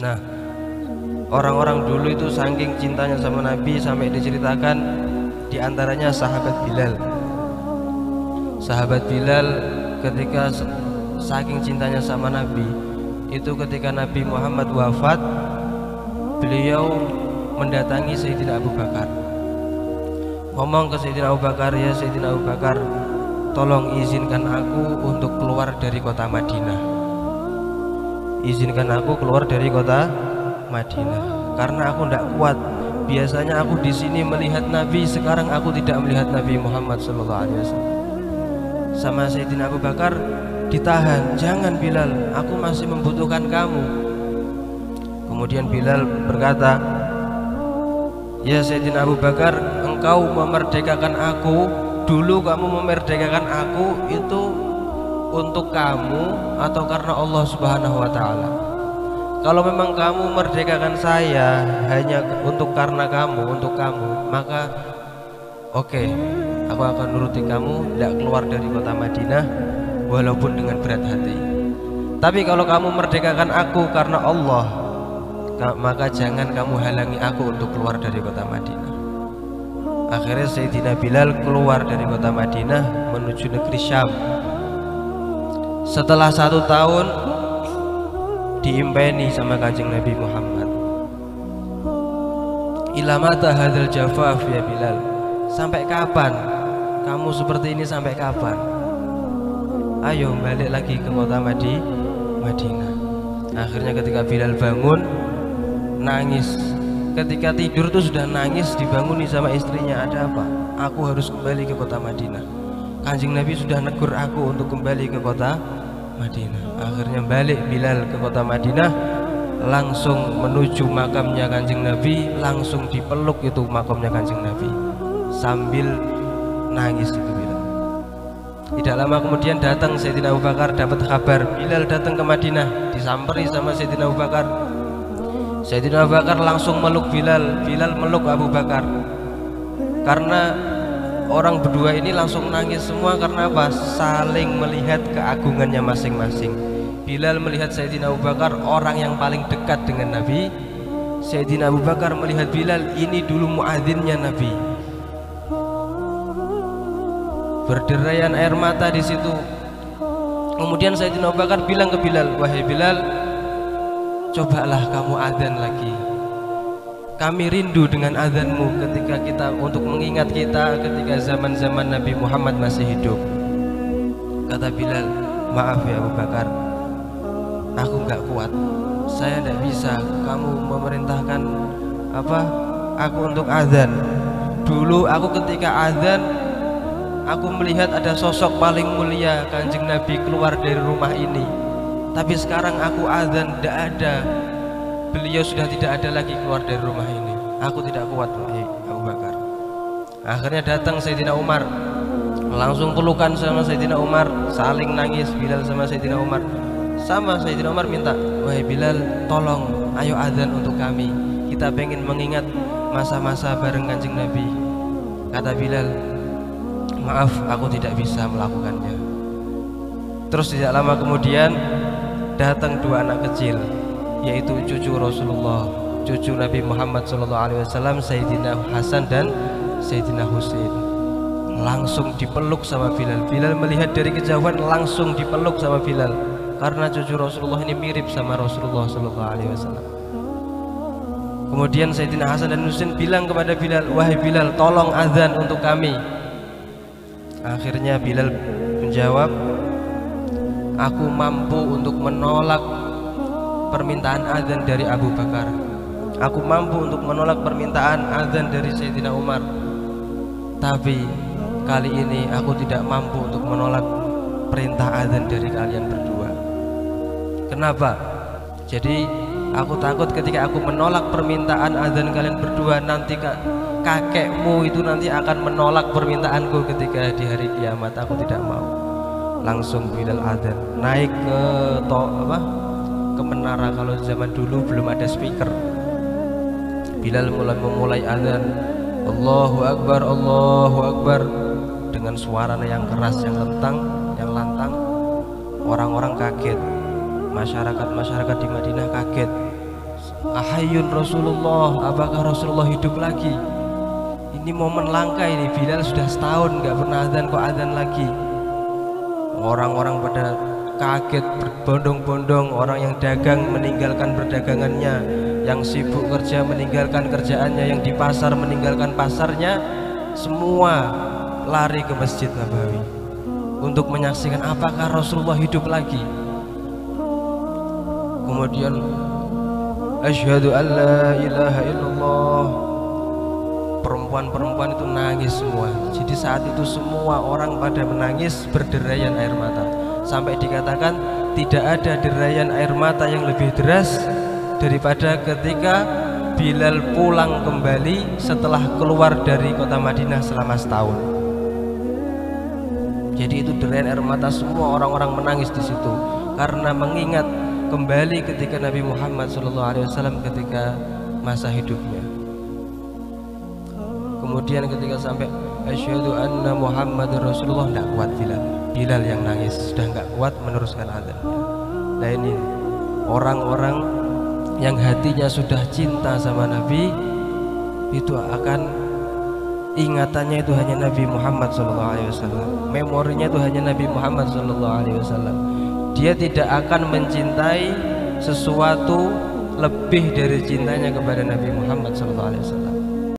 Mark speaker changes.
Speaker 1: Nah, orang-orang dulu itu saking cintanya sama Nabi sampai diceritakan diantaranya sahabat Bilal. Sahabat Bilal ketika saking cintanya sama Nabi itu ketika Nabi Muhammad wafat, beliau mendatangi Sayyidina Abu Bakar, ngomong ke Sayyidina Abu Bakar, ya Sayyidina Abu Bakar, tolong izinkan aku untuk keluar dari kota Madinah. Izinkan aku keluar dari kota Madinah karena aku tidak kuat. Biasanya aku di sini melihat Nabi, sekarang aku tidak melihat Nabi Muhammad SAW. Sama Sayyidina Abu Bakar ditahan, jangan Bilal, aku masih membutuhkan kamu. Kemudian Bilal berkata, ya Sayyidina Abu Bakar, engkau memerdekakan aku, dulu kamu memerdekakan aku itu untuk kamu atau karena Allah Subhanahu wa Ta'ala? Kalau memang kamu merdekakan saya hanya karena kamu, untuk kamu, maka oke, aku akan nuruti kamu, tidak keluar dari kota Madinah walaupun dengan berat hati. Tapi kalau kamu merdekakan aku karena Allah, maka jangan kamu halangi aku untuk keluar dari kota Madinah. Akhirnya Sayyidina Bilal keluar dari kota Madinah menuju negeri Syam. Setelah 1 tahun diimpeni sama Kanjeng Nabi Muhammad. Ila mata hadzal jafaf ya Bilal, sampai kapan kamu seperti ini, sampai kapan? Ayo balik lagi ke kota Madinah. Akhirnya ketika Bilal bangun nangis, ketika tidur tuh sudah nangis, dibanguni sama istrinya, ada apa? Aku harus kembali ke kota Madinah. Kanjeng Nabi sudah negur aku untuk kembali ke kota Madinah. Akhirnya balik Bilal ke kota Madinah, langsung menuju makamnya Kanjeng Nabi, langsung dipeluk itu makamnya Kanjeng Nabi sambil nangis itu Bilal. Tidak lama kemudian datang Sayyidina Abu Bakar, dapat kabar Bilal datang ke Madinah, disamperi sama Sayyidina Abu Bakar. Sayyidina Abu Bakar langsung meluk Bilal, Bilal meluk Abu Bakar. Karena orang berdua ini langsung nangis semua, karena apa? Saling melihat keagungannya masing-masing. Bilal melihat Sayyidina Abu Bakar orang yang paling dekat dengan Nabi. Sayyidina Abu Bakar melihat Bilal, ini dulu muadzinnya Nabi. Berderayan air mata di situ. Kemudian Sayyidina Abu Bakar bilang ke Bilal, wahai Bilal, cobalah kamu adzan lagi. Kami rindu dengan adzanmu ketika kita, untuk mengingat kita ketika zaman-zaman Nabi Muhammad masih hidup. Kata Bilal, maaf ya Abu Bakar, aku nggak kuat, saya tidak bisa. Kamu memerintahkan aku untuk adzan. Dulu aku ketika adzan, aku melihat ada sosok paling mulia Kanjeng Nabi keluar dari rumah ini. Tapi sekarang aku adzan, tidak ada, beliau sudah tidak ada lagi keluar dari rumah ini. Aku tidak kuat wahai Abu Bakar. Akhirnya datang Sayyidina Umar, langsung pelukan sama Sayyidina Umar, saling nangis Bilal sama Sayyidina Umar. Sama Sayyidina Umar minta, wahai Bilal, tolong ayo adzan untuk kami, kita pengen mengingat masa-masa bareng Kanjeng Nabi. Kata Bilal, maaf aku tidak bisa melakukannya. Terus tidak lama kemudian datang 2 anak kecil, yaitu cucu Rasulullah, cucu Nabi Muhammad SAW, Sayyidina Hasan dan Sayyidina Husain. Langsung dipeluk sama Bilal. Bilal melihat dari kejauhan, langsung dipeluk sama Bilal, karena cucu Rasulullah ini mirip sama Rasulullah SAW. Kemudian Sayyidina Hasan dan Husain bilang kepada Bilal, wahai Bilal, tolong azan untuk kami. Akhirnya Bilal menjawab, aku mampu untuk menolak permintaan azan dari Abu Bakar. Aku mampu untuk menolak permintaan azan dari Sayyidina Umar. Tapi kali ini aku tidak mampu untuk menolak perintah azan dari kalian berdua. Kenapa? Jadi aku takut ketika aku menolak permintaan azan kalian berdua, nanti kakekmu itu nanti akan menolak permintaanku ketika di hari kiamat. Aku tidak mau. Langsung Bilal azan, naik ke menara. Kalau zaman dulu belum ada speaker. Bilal memulai azan, Allahu Akbar, Allahu Akbar, dengan suara yang keras, yang lantang. Orang-orang kaget, masyarakat di Madinah kaget. Ahayyun Rasulullah, apakah Rasulullah hidup lagi? Ini momen langka ini. Bilal sudah setahun nggak pernah adzan, kok adzan lagi. Orang-orang pada kaget, berbondong-bondong. Orang yang dagang meninggalkan perdagangannya, yang sibuk kerja meninggalkan kerjaannya, yang di pasar meninggalkan pasarnya. Semua lari ke Masjid Nabawi untuk menyaksikan apakah Rasulullah hidup lagi. Kemudian asyhadu an la ilaha illallah. Perempuan-perempuan itu nangis semua. Jadi saat itu semua orang pada menangis berderayan air mata. Sampai dikatakan tidak ada derayan air mata yang lebih deras daripada ketika Bilal pulang kembali setelah keluar dari kota Madinah selama setahun. Jadi itu derayan air mata, semua orang-orang menangis di situ karena mengingat kembali ketika Nabi Muhammad SAW ketika masa hidupnya. Kemudian ketika sampai asyhadu anna Muhammadar Rasulullah, tidak kuat Bilal yang nangis, sudah nggak kuat meneruskan adzan. Nah ini orang-orang yang hatinya sudah cinta sama Nabi, itu akan ingatannya itu hanya Nabi Muhammad SAW, memorinya itu hanya Nabi Muhammad SAW. Dia tidak akan mencintai sesuatu lebih dari cintanya kepada Nabi Muhammad SAW.